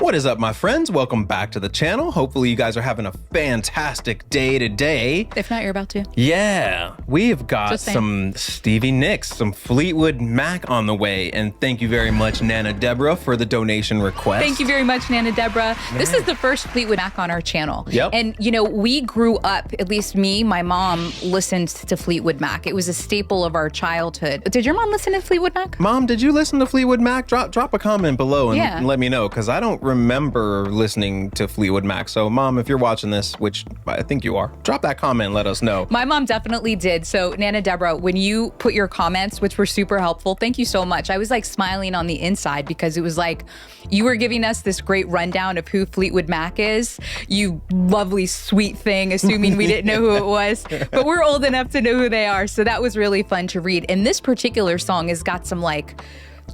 What is up, my friends? Welcome back to the channel. Hopefully you guys are having a fantastic day today. If not, you're about to. Yeah, we've got some Stevie Nicks, some Fleetwood Mac on the way. And thank you very much, Nana Deborah, for the donation request. Thank you very much, Nana Deborah. This is the first Fleetwood Mac on our channel. Yep. And, you know, we grew up, at least me, my mom listened to Fleetwood Mac. It was a staple of our childhood. Did your mom listen to Fleetwood Mac? Mom, did you listen to Fleetwood Mac? Drop a comment below and let me know, because I don't remember listening to Fleetwood Mac. So, Mom, if you're watching this, which I think you are, drop that comment and let us know. My mom definitely did. So, Nana Deborah, when you put your comments, which were super helpful, thank you so much. I was like smiling on the inside because it was like you were giving us this great rundown of who Fleetwood Mac is. You lovely, sweet thing, assuming we didn't know who it was. But we're old enough to know who they are. So that was really fun to read. And this particular song has got some like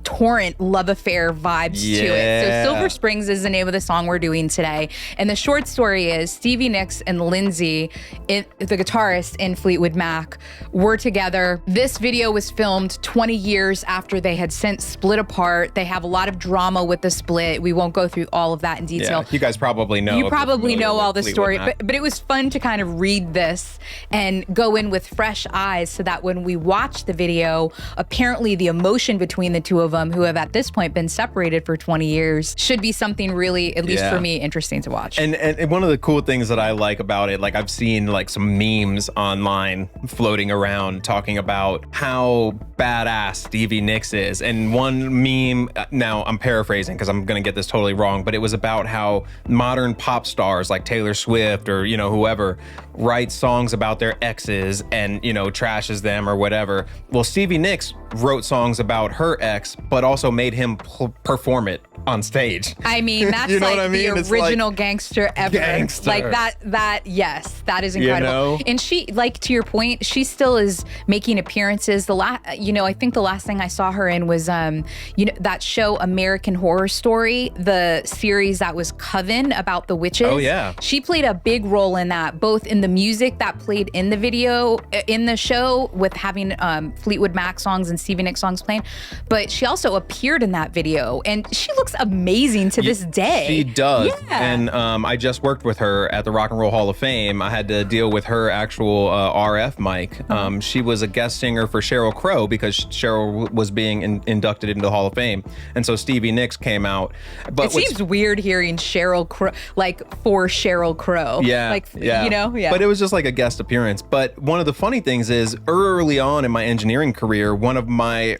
torrent love affair vibes to it. So Silver Springs is the name of the song we're doing today. And the short story is Stevie Nicks and Lindsay, the guitarist in Fleetwood Mac, were together. This video was filmed 20 years after they had since split apart. They have a lot of drama with the split. We won't go through all of that in detail. Yeah, you guys probably know. You probably know all the story, Mac. but it was fun to kind of read this and go in with fresh eyes so that when we watch the video, apparently the emotion between the two of them, who have at this point been separated for 20 years, should be something really, at least for me, interesting to watch. And one of the cool things that I like about it, like I've seen like some memes online floating around talking about how badass Stevie Nicks is. And one meme, now I'm paraphrasing because I'm gonna get this totally wrong, but it was about how modern pop stars like Taylor Swift or, you know, whoever write songs about their exes and, you know, trashes them or whatever. Well, Stevie Nicks wrote songs about her ex, but also made him perform it on stage. I mean, that's you know like what I mean? the It's original like gangster ever. gangster. Like yes, that is incredible. You know? And she, like to your point, she still is making appearances. I think the last thing I saw her in was, you know, that show American Horror Story, the series that was Coven about the witches. Oh yeah. She played a big role in that, both in the music that played in the video, in the show with having Fleetwood Mac songs and Stevie Nicks songs playing, but she also appeared in that video and she looks amazing to this day. She does. Yeah. And I just worked with her at the Rock and Roll Hall of Fame. I had to deal with her actual RF mic. She was a guest singer for Sheryl Crow because Sheryl was being inducted into the Hall of Fame. And so Stevie Nicks came out. But it seems weird hearing Sheryl Crow, like for Sheryl Crow. Yeah. Like, yeah. you know? Yeah. But it was just like a guest appearance. But one of the funny things is early on in my engineering career, one of my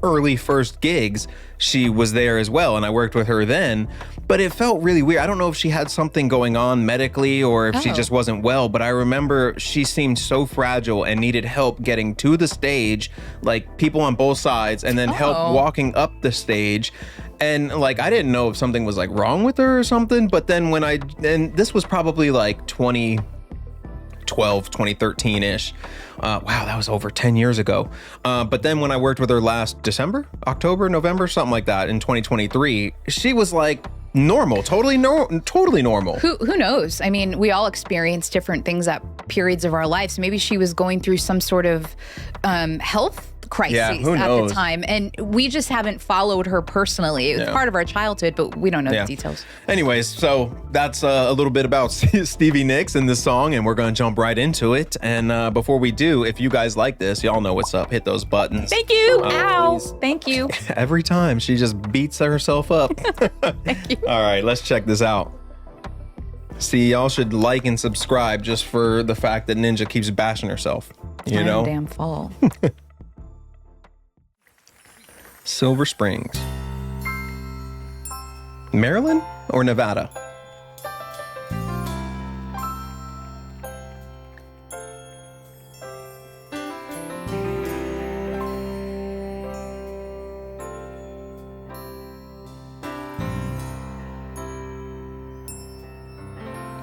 early first gigs, she was there as well, and I worked with her then, but it felt really weird. I don't know if she had something going on medically or if she just wasn't well, but I remember she seemed so fragile and needed help getting to the stage, like people on both sides, and then help walking up the stage. And like, I didn't know if something was like wrong with her or something, but then and this was probably like 2012, 2013-ish. Wow, that was over 10 years ago. But then when I worked with her last October, November, something like that in 2023, she was like normal, totally normal. Who knows? I mean, we all experience different things at periods of our lives. Maybe she was going through some sort of health crises at the time, and we just haven't followed her personally. It was part of our childhood, but we don't know the details. Anyways, so that's a little bit about Stevie Nicks and this song, and we're gonna jump right into it. And before we do, if you guys like this, y'all know what's up. Hit those buttons. Thank you. Ow. Thank you. Every time she just beats herself up. Thank you. All right, let's check this out. See, y'all should like and subscribe just for the fact that Ninja keeps bashing herself. You know? Damn fault. Silver Springs. Maryland or Nevada?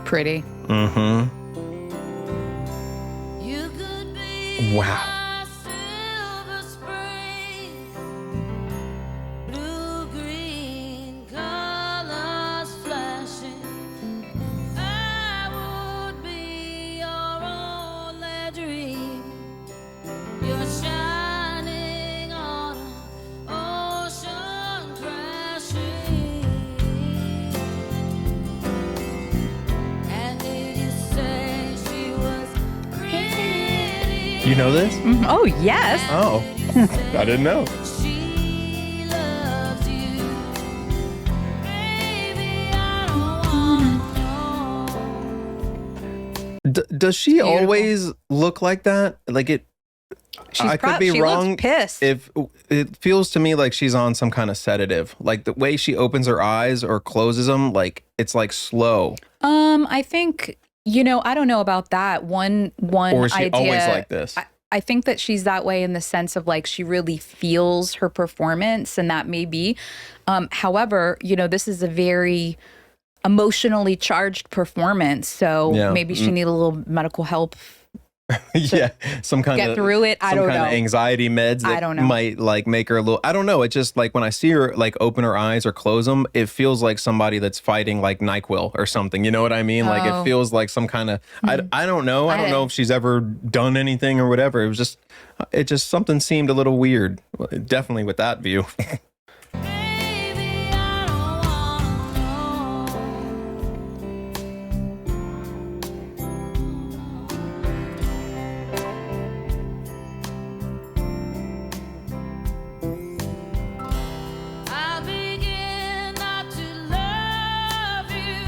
Pretty. Mm-hmm. Wow. you know this? Oh, yes. Oh, I didn't know. She loves you. Baby, I don't wanna know. Does she always look like that? Like it? I could be she wrong. looks pissed. If it feels to me like she's on some kind of sedative, like the way she opens her eyes or closes them, like it's like slow. I think, I don't know about that. One Or is she idea, always like this? I think that she's that way in the sense of like she really feels her performance, and that may be. However, this is a very emotionally charged performance, so Yeah. maybe she need a little medical help. Yeah, some kind get of through it. I some don't kind know. of anxiety meds that I don't know. might like make her a little. I don't know. It's just like when I see her like open her eyes or close them, it feels like somebody that's fighting like NyQuil or something. You know what I mean? Like it Oh. feels like some kind of. I don't know. I don't know if she's ever done anything or whatever. It just something seemed a little weird. Definitely with that view. Baby, I don't wanna know. I begin not to love you.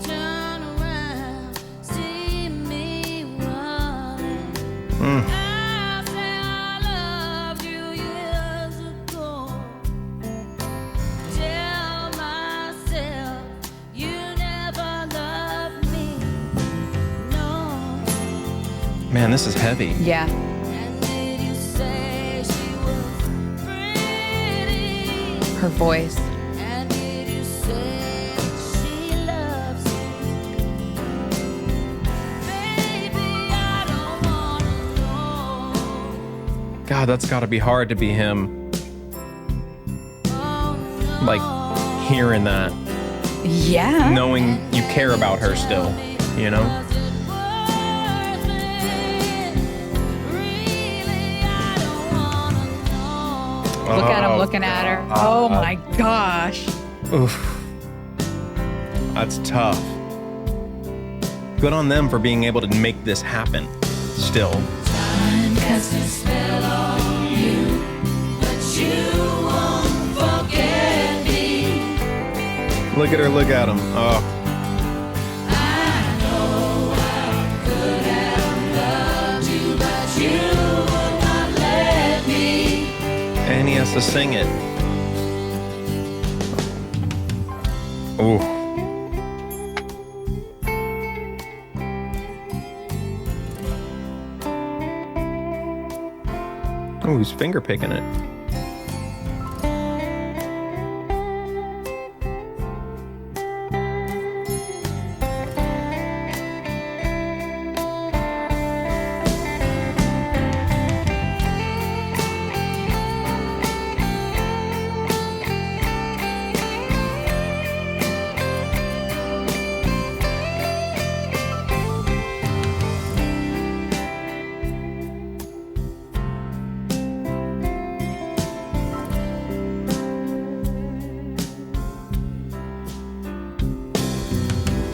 Turn around, see me running. I say I loved you years ago. Tell myself you never loved me. No. Man, this is heavy. Yeah. And did you say she was pretty? Her voice. And did you say she loves you? Baby, I don't wanna know. God, that's got to be hard to be him. Oh, no. Like hearing that, Yeah. knowing you care about her still. You know. Was it worth it? Really, I don't wanna know. Look at him Oh, looking at her. Oh my gosh. Oof. That's tough. Good on them for being able to make this happen still. Cast a spell on you, but you won't forget me. Look at her, look at him. Oh, I know I could have loved you, but you would not let me. and he has to sing it. Ooh. Oh, he's finger picking it.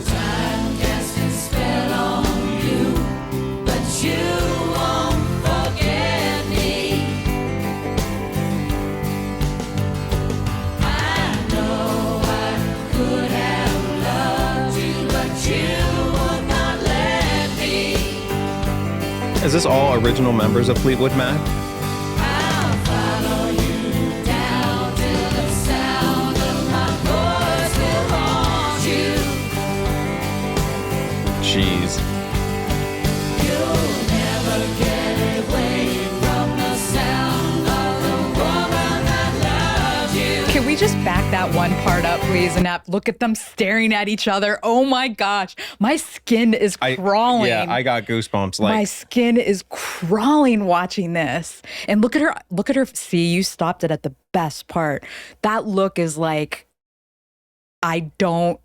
Time cast a spell on you, but you won't forget me. I know I could have loved you, but you would not let me. Is this all original members of Fleetwood Mac? I'll follow you down till the sound of my voice will haunt you. Jeez. You'll never get away from the sound of the woman that loves you. Can we just back that one part up, please? And look at them staring at each other. Oh my gosh. My skin is crawling. Yeah, I got goosebumps. My Like, skin is crawling watching this. And look at her. Look at her. See, you stopped it at the best part. That look is like, I don't,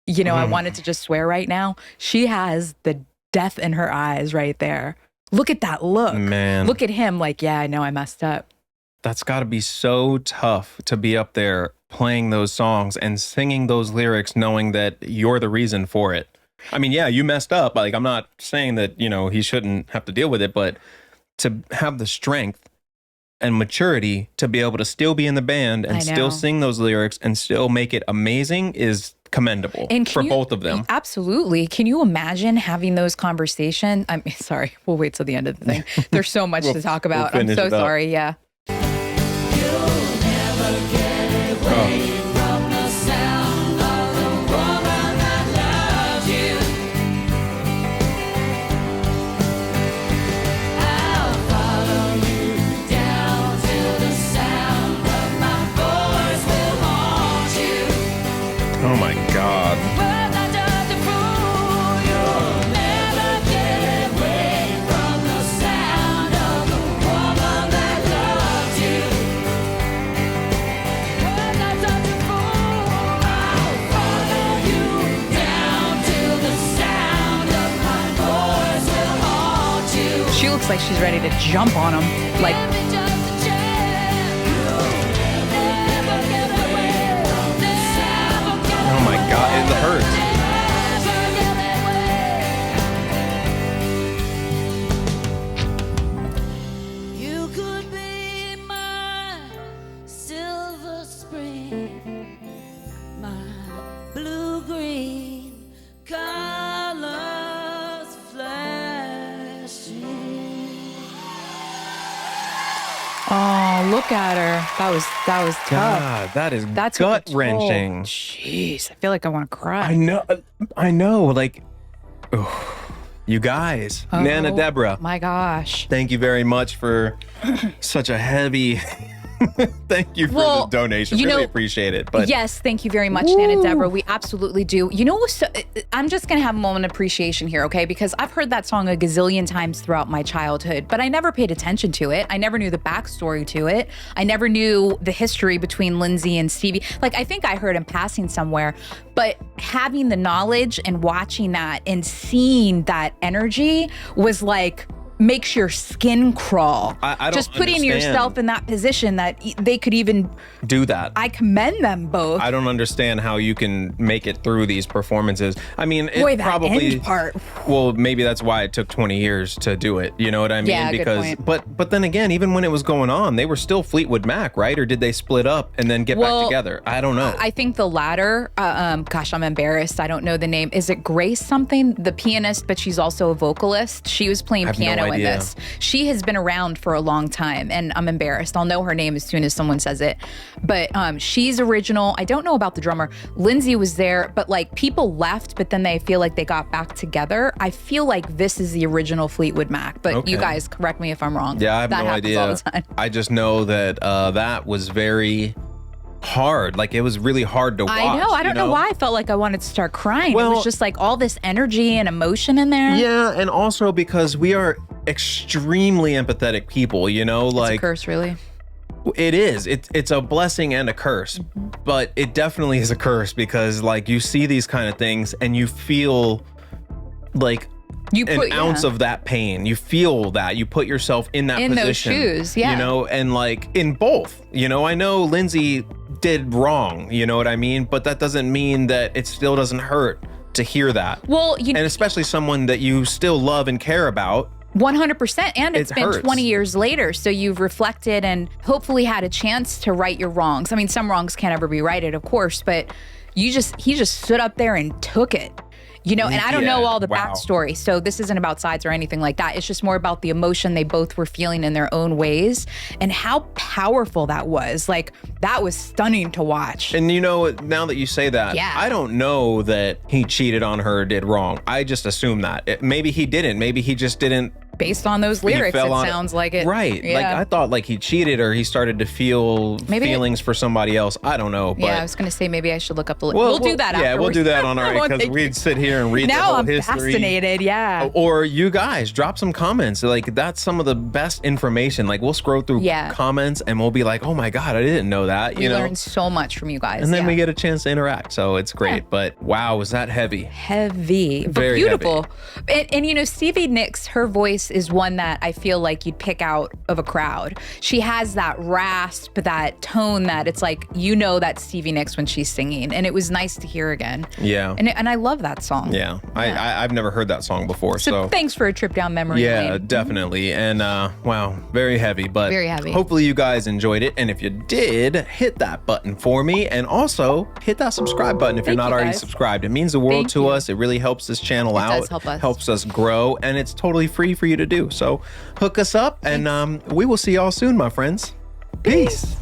I wanted to just swear right now. She has the death in her eyes right there. Look at that look. man, Look at him like, yeah, I know I messed up. that's got to be so tough to be up there playing those songs and singing those lyrics, knowing that you're the reason for it. I mean, yeah, you messed up. Like, I'm not saying that, he shouldn't have to deal with it, but to have the strength and maturity to be able to still be in the band I and know. still sing those lyrics and still make it amazing is commendable And for can you- both of them. Absolutely. Can you imagine having those conversations? I'm sorry. We'll wait till the end of the thing. There's so much to talk about. I'm finish so it up. sorry. Yeah. You'll never get away from the sound of the woman that loves you. I'll follow you down till the sound of my voice will haunt you. Oh my God. Words are just a fool. You'll never get away from the sound of the woman that loves you. Words are just a fool. I'll follow you down till the sound of my voice will haunt you. She looks like she's ready to jump on him. Like, Give me just a chance. You'll never get away from the sound. Oh my God. It hurts. You could be my silver spring, my blue-green colors flashing. oh, look at her. That was tough. God, that is That's what gut the toll- wrenching. Jeez, I feel like I want to cry. I know. Like, you guys, Nana Oh, Deborah, My gosh. thank you very much for such a heavy. Thank you for Well, the donation. you Really know- appreciate it. But Yes, thank you very much, Nana Deborah. We absolutely do. So, I'm just going to have a moment of appreciation here, okay? Because I've heard that song a gazillion times throughout my childhood, but I never paid attention to it. I never knew the backstory to it. I never knew the history between Lindsay and Stevie. Like, I think I heard him passing somewhere, but having the knowledge and watching that and seeing that energy was like, makes your skin crawl. I don't just putting understand. yourself in that position that they could even, do that. I commend them both. I don't understand how you can make it through these performances. I mean, it Boy, that probably end part. Well, maybe that's why it took 20 years to do it. You know what I mean? Yeah, good because point. but then again, even when it was going on, they were still Fleetwood Mac, right? Or did they split up and then get Well, back together? I don't know. I think the latter. Gosh, I'm embarrassed. I don't know the name. Is it Grace something? The pianist, but she's also a vocalist. She was playing I have no piano in idea. this. She has been around for a long time, and I'm embarrassed. I'll know her name as soon as someone says it. But she's original. I don't know about the drummer. Lindsay was there, but like people left, but then they feel like they got back together. I feel like this is the original Fleetwood Mac, but you Okay. guys correct me if I'm wrong. Yeah, I have that no happens idea. all the time. I just know that that was very hard. Like, it was really hard to watch. I know. I don't you know why I felt like I wanted to start crying. It Well- was just like all this energy and emotion in there. Yeah, and also because we are extremely empathetic people, It's a like curse, really. it is. It's a blessing and a curse, but it definitely is a curse because like you see these kind of things and you feel like You an put ounce of that pain. You feel that. You put yourself in that In those position. shoes, yeah. You know, and like in both. You know, I know Lindsay did wrong, you know what I mean? But that doesn't mean that it still doesn't hurt to hear that. Well, And especially someone that you still love and care about. 100%. And it's It been hurts. 20 years later. So you've reflected and hopefully had a chance to right your wrongs. I mean, some wrongs can't ever be righted, of course, but he just stood up there and took it. You know, and I don't know Yeah, all the wow. backstory. So this isn't about sides or anything like that. It's just more about the emotion they both were feeling in their own ways and how powerful that was. Like, that was stunning to watch. And you know, now that you say that, Yeah. I don't know that he cheated on her or did wrong. I just assume that. Maybe he didn't. Maybe he just didn't. Based on those He lyrics, it fell on sounds like it. Right. Yeah. Like I thought like he cheated or he started to feel Maybe- feelings for somebody else. I don't know. But Yeah, I was going to say maybe I should look up the. Well, we'll do that. Yeah, we'll do that on our Well, because thank we'd sit here and read the Now whole I'm history. fascinated. Yeah. Or you guys drop some comments. Like that's some of the best information. Like we'll scroll through Yeah. comments and we'll be like, oh my God, I didn't know that. We You know. learned so much from you guys. And then yeah. we get a chance to interact. So it's great. But wow, was that heavy? heavy, but Very beautiful. And you know, Stevie Nicks, her voice voice is one that I feel like you'd pick out of a crowd. She has that rasp, that tone that it's like, you know, that's Stevie Nicks when she's singing. And it was nice to hear again. Yeah. And I love that song. Yeah. I've never heard that song before. So thanks for a trip down memory yeah, lane. definitely. And wow, very heavy, but Very heavy. hopefully you guys enjoyed it. And if you did, hit that button for me, and also hit that subscribe button if you're Thank not you, already guys. subscribed. It means the world Thank to you. us. It really helps this channel out. does help us. Helps us grow, and it's totally free for you to do. So hook us up, and we will see y'all soon, my friends. Peace.